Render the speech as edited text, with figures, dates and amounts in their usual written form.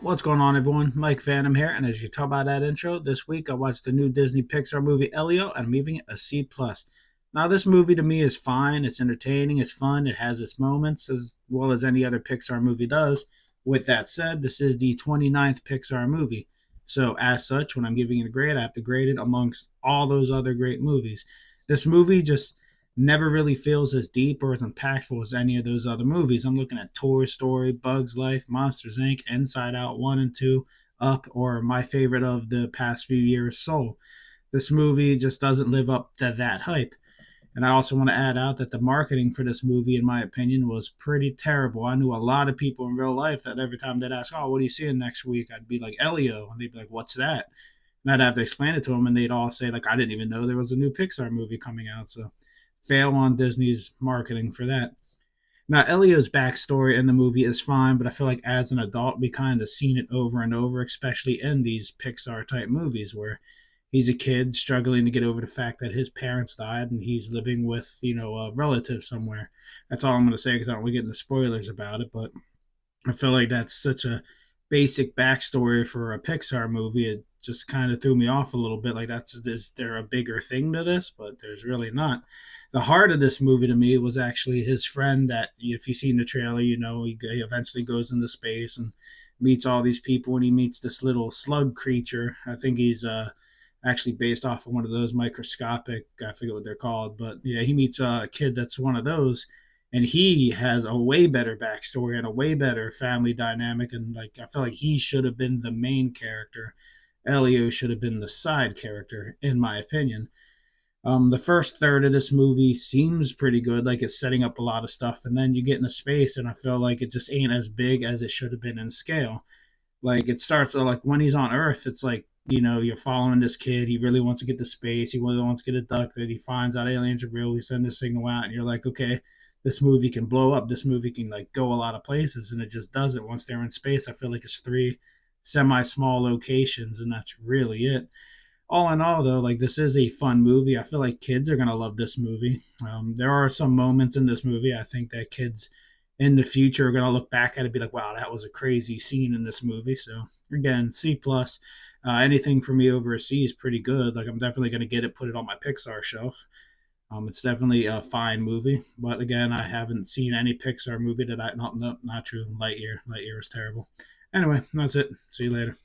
What's going on, everyone? Mike Phantom here, and as you can tell by that intro, this week I watched the new Disney Pixar movie Elio, and I'm giving it a C plus. Now, this movie to me is fine. It's entertaining. It's fun. It has its moments as well as any other Pixar movie does. With that said, this is the 29th Pixar movie, so as such, when I'm giving it a grade, I have to grade it amongst all those other great movies. This movie just never really feels as deep or as impactful as any of those other movies. I'm looking at Toy Story, Bugs Life, Monsters Inc., Inside Out 1 and 2, Up, or my favorite of the past few years, Soul. This movie just doesn't live up to that hype. And I also want to add out that the marketing for this movie, in my opinion, was pretty terrible. I knew a lot of people in real life that every time they'd ask, "Oh, what are you seeing next week?" I'd be like, "Elio." And they'd be like, "What's that?" And I'd have to explain it to them, and they'd all say, like, "I didn't even know there was a new Pixar movie coming out." So fail on Disney's marketing for that. Now, Elio's backstory in the movie is fine, but I feel like as an adult, we kind of seen it over and over, especially in these Pixar type movies where he's a kid struggling to get over the fact that his parents died and he's living with, a relative somewhere. That's all I'm going to say because I don't want to get into spoilers about it, but I feel like that's such a basic backstory for a Pixar movie. It just kind of threw me off a little bit. Like, is there a bigger thing to this? But there's really not. The heart of this movie to me was actually his friend. That if you've seen the trailer, he eventually goes into space and meets all these people, and he meets this little slug creature. I think he's actually based off of one of those microscopic. I forget what they're called, but yeah, he meets a kid that's one of those, and he has a way better backstory and a way better family dynamic. And like, I feel like he should have been the main character. Elio should have been the side character, in my opinion. The first third of this movie seems pretty good, like it's setting up a lot of stuff, and then you get into space, and I feel like it just ain't as big as it should have been in scale. Like it starts like when he's on Earth, it's like you're following this kid. He really wants to get to space. He really wants to get abducted. He finds out aliens are real. He sends a signal out, and you're like, okay, this movie can blow up. This movie can like go a lot of places, and it just doesn't. Once they're in space, I feel like it's three semi-small locations, and that's really it. All in all, though, like this is a fun movie. I feel like kids are gonna love this movie. There are some moments in this movie I think that kids in the future are gonna look back at it and be like, "Wow, that was a crazy scene in this movie." So again, C plus. Anything for me over a C is pretty good. Like I'm definitely gonna get it, put it on my Pixar shelf. It's definitely a fine movie, but again, I haven't seen any Pixar movie that I not true. Lightyear, Lightyear was terrible. Anyway, that's it. See you later.